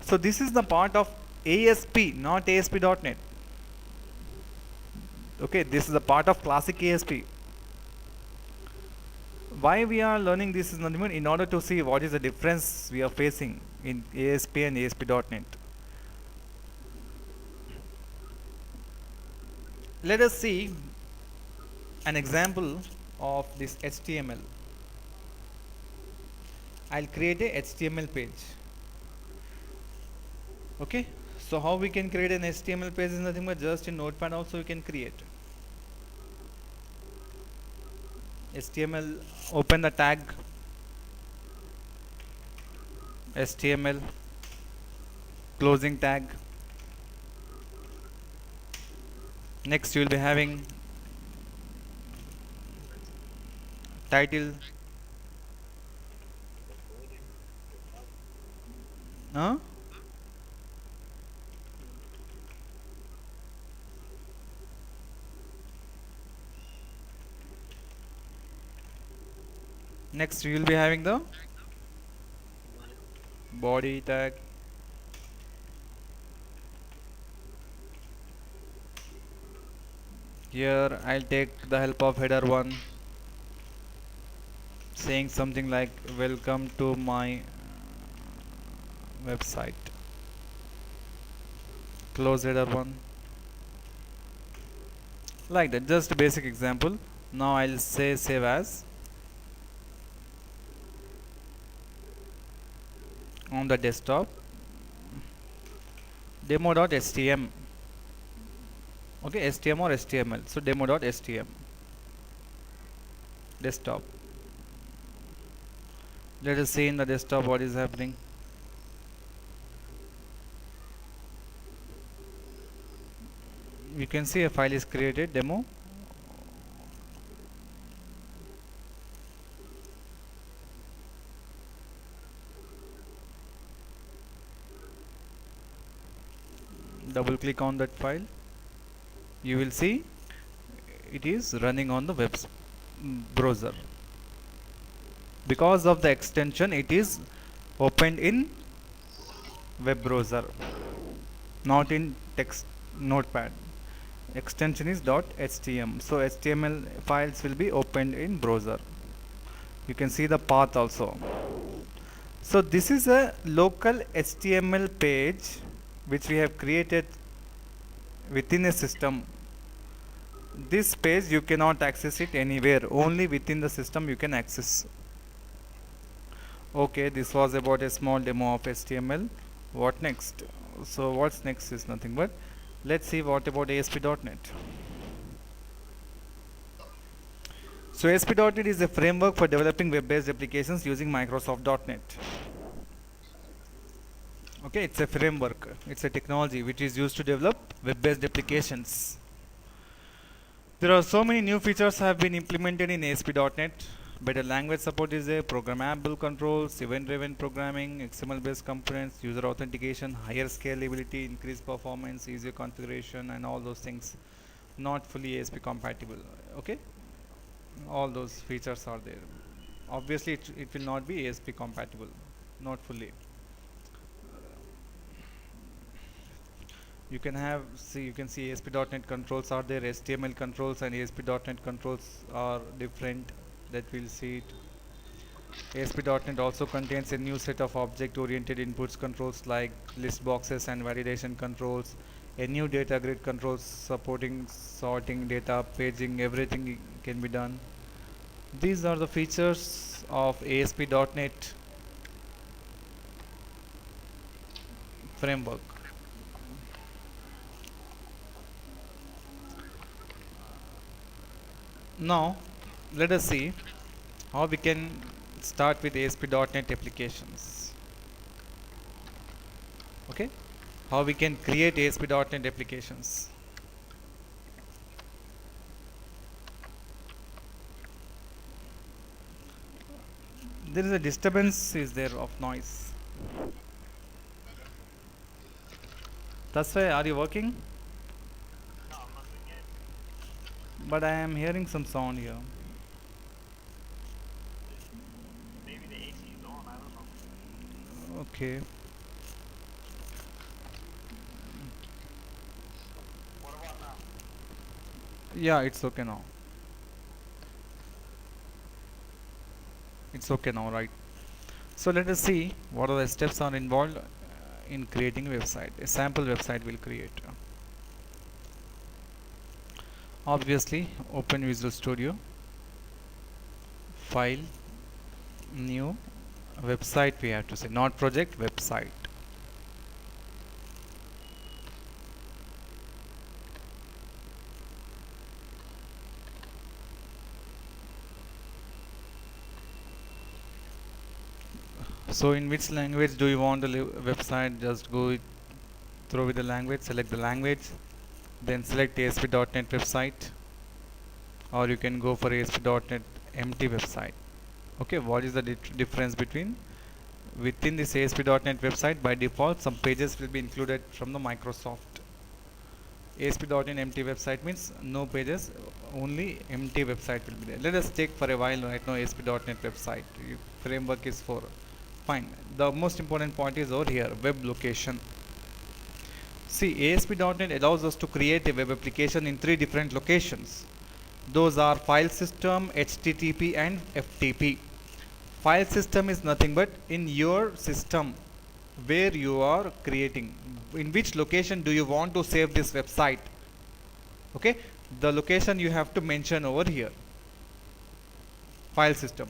So this is the part of ASP, not ASP.NET. Okay, this is a part of classic ASP. Why we are learning this is nothing but in order to see what is the difference we are facing in ASP and ASP.NET. Let us see an example of this HTML. I'll create a HTML page. Okay, so how we can create an HTML page is nothing but just in Notepad also we can create. HTML, open the tag HTML, closing tag. Next you will be having title. Huh? Next you will be having the body tag. Here I'll take the help of header 1, saying something like welcome to my website. Close header 1. Like that, just a basic example. Now I'll say save as. On the desktop, demo.htm. Okay, htm or html, so demo.htm, desktop. Let us see in the desktop what is happening. You can see a file is created, demo. Double click on that file, you will see it is running on the web browser. Because of the extension, it is opened in web browser, not in text notepad. Extension is .htm, so html files will be opened in browser. You can see the path also. So this is a local HTML page which we have created within a system. This page you cannot access it anywhere, only within the system you can access. Okay, this was about a small demo of HTML. What next? So what's next is nothing but let's see what about ASP.NET. So ASP.NET is a framework for developing web-based applications using Microsoft.NET. Okay, it's a framework, it's a technology which is used to develop web-based applications. There are so many new features have been implemented in ASP.NET. Better language support is there, programmable controls, event-driven programming, XML-based components, user authentication, higher scalability, increased performance, easier configuration, and all those things. Not fully ASP compatible. Okay, all those features are there. Obviously, it will not be ASP compatible, not fully. You can have, see, you can see ASP.NET controls are there, HTML controls and ASP.NET controls are different, that we'll see it. ASP.NET also contains a new set of object-oriented inputs controls like list boxes and validation controls, a new data grid controls supporting sorting data, paging, everything can be done. These are the features of ASP.NET framework. Now, let us see how we can start with ASP.NET applications. Okay, how we can create ASP.NET applications. There is a disturbance is there of noise. That's why, are you working? But I am hearing some sound here. Okay. Yeah, it's okay now. It's okay now, right? So let us see what are the steps are involved in creating a website. A sample website will create. Obviously, open Visual Studio, file, new, website we have to say, not project, website. So in which language do you want the website? Just go through with the language, select the language, then select ASP.NET website, or you can go for ASP.NET empty website. Okay, what is the difference between within this ASP.NET website? By default, some pages will be included from the Microsoft. ASP.NET empty website means no pages, only empty website will be there. Let us take for a while right now ASP.NET website. Framework is for fine. The most important point is over here, web location. See, ASP.NET allows us to create a web application in 3 different locations. Those are file system, HTTP and FTP. File system is nothing but in your system where you are creating. In which location do you want to save this website? Okay, the location you have to mention over here. File system.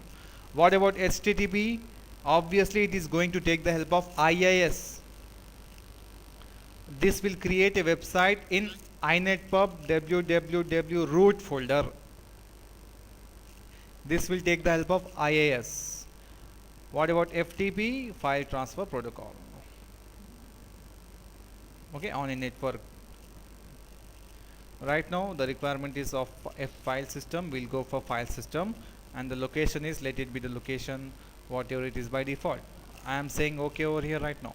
What about HTTP? Obviously, it is going to take the help of IIS. This will create a website in inetpub www root folder. This will take the help of IIS. What about FTP? File transfer protocol. Okay, on a network. Right now the requirement is of F file system. We'll go for file system, and the location is, let it be the location whatever it is by default. I am saying okay over here right now.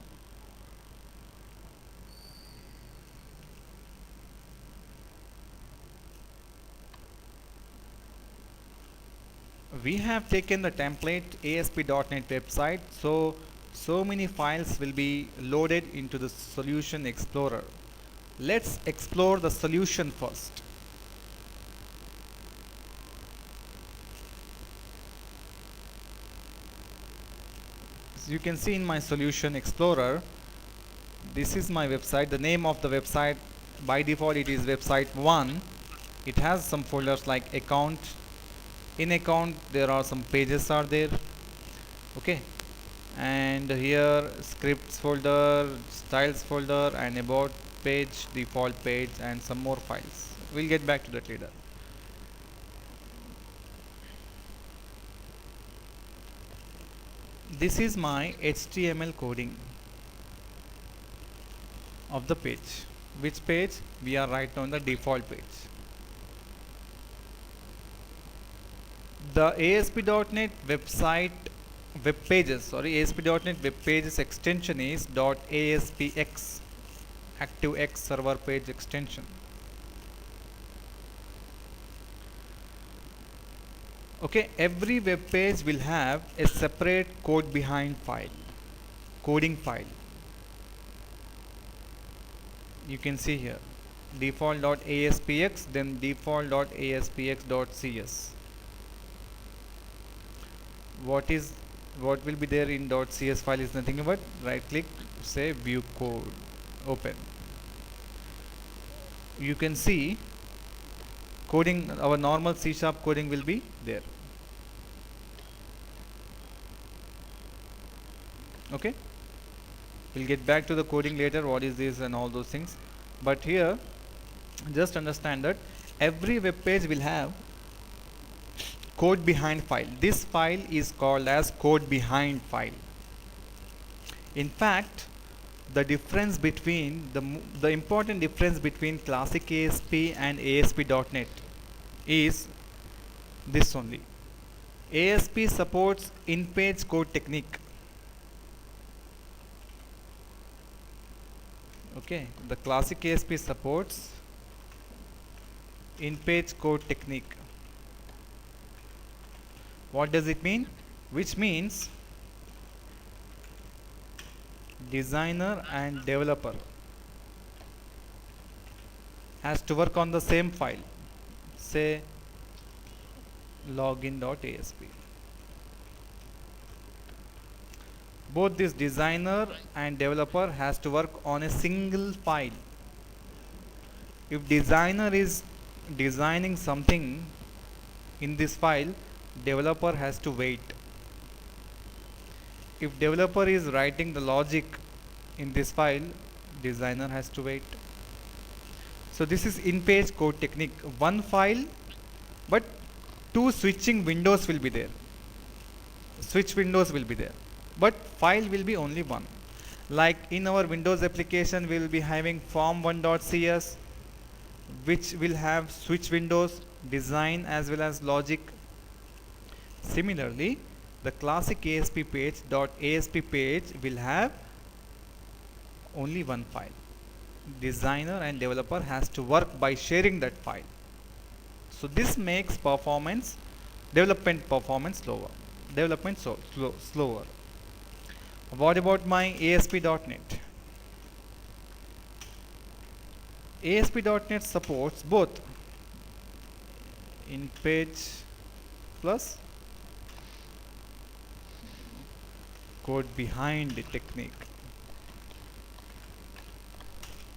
We have taken the template ASP.NET website, so many files will be loaded into the solution explorer. Let's explore the solution first. As you can see in my solution explorer, this is my website. The name of the website by default it is website 1. It has some folders like account. In account there are some pages are there. Okay, and here scripts folder, styles folder, and about page, default page, and some more files. We'll get back to that later. This is my HTML coding of the page. Which page? We are right now on the default page. The ASP.NET website web pages, ASP.NET web pages extension is .aspx, ActiveX server page extension. Okay, every web page will have a separate code behind file, coding file. You can see here default.aspx, then default.aspx.cs. what will be there in .cs file is nothing but right click, say view code, open. You can see coding, our normal C# coding will be there. Okay, we'll get back to the coding later, what is this and all those things, but here just understand that every web page will have code behind file. This file is called as code behind file. In fact, the difference between the important difference between classic ASP and ASP.NET is this only. ASP supports in-page code technique. Okay, the classic ASP supports in-page code technique. What does it mean? Which means designer and developer has to work on the same file. say login.asp. Both this designer and developer has to work on a single file. If designer is designing something in this file, developer has to wait. If developer is writing the logic in this file, designer has to wait. So this is in-page code technique. One file, but two switching windows will be there. Switch windows will be there, but file will be only one. Like in our Windows application, we will be having form1.cs, which will have switch windows, design as well as logic. Similarly, the classic ASP page .asp page will have only one file. Designer and developer has to work by sharing that file. So this makes development performance slower. What about my ASP.NET? ASP.NET supports both in-page plus code behind the technique.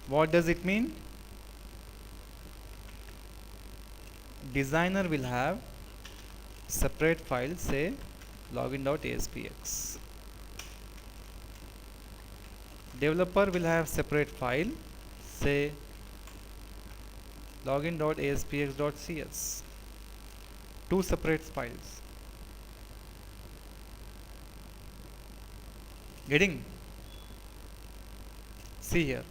What does it mean? Designer will have separate file, say login.aspx. Developer will have separate file, say login.aspx.cs. Two separate files. Getting? See here.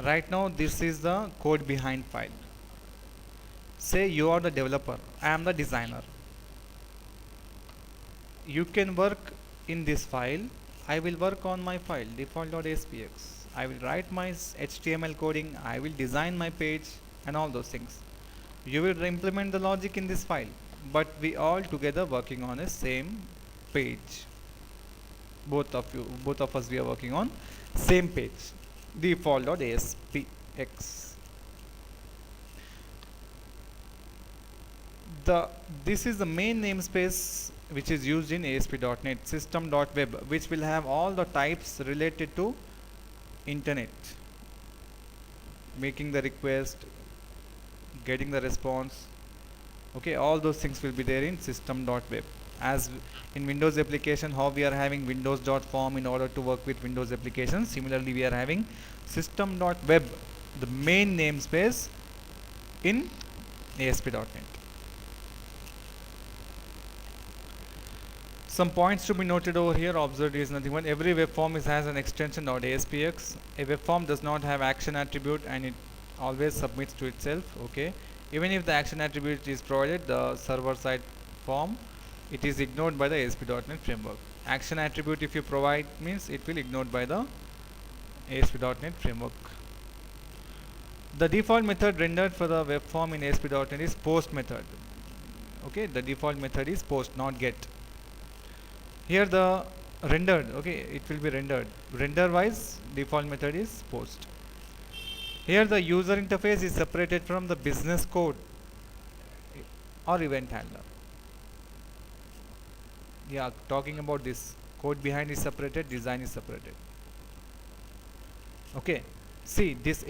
Right now this is the code behind file. Say you are the developer, I am the designer. You can work in this file. I will work on my file default.aspx. I will write my HTML coding, I will design my page and all those things. You will implement the logic in this file, but we all together working on a same page. Both of us, we are working on same page, default.aspx. This is the main namespace which is used in ASP.NET system.web, which will have all the types related to internet, making the request, getting the response. Okay, all those things will be there in system.web. As in Windows application, how we are having windows.form in order to work with Windows applications, similarly we are having system.web, the main namespace in ASP.NET. Some points to be noted over here. Observed is nothing but every web form has an extension .aspx. A web form does not have action attribute and it always submits to itself. Okay, even if the action attribute is provided, the server side form, it is ignored by the ASP.NET framework. Action attribute, if you provide, means it will ignored by the ASP.NET framework. The default method rendered for the web form in ASP.NET is post method. Okay, the default method is post, not get. Here the rendered, okay, it will be rendered. Render wise, default method is post. Here the user interface is separated from the business code or event handler. Yeah, talking about this, code behind is separated, design is separated. Okay, see this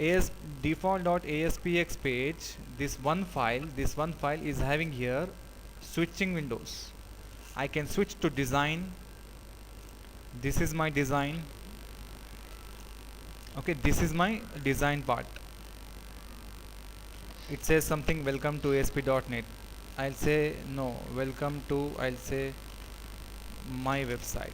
default.aspx page, this one file is having here switching windows. I can switch to design. This is my design. Okay, this is my design part. It says something, welcome to ASP.NET. I'll say no, welcome to, I'll say my website.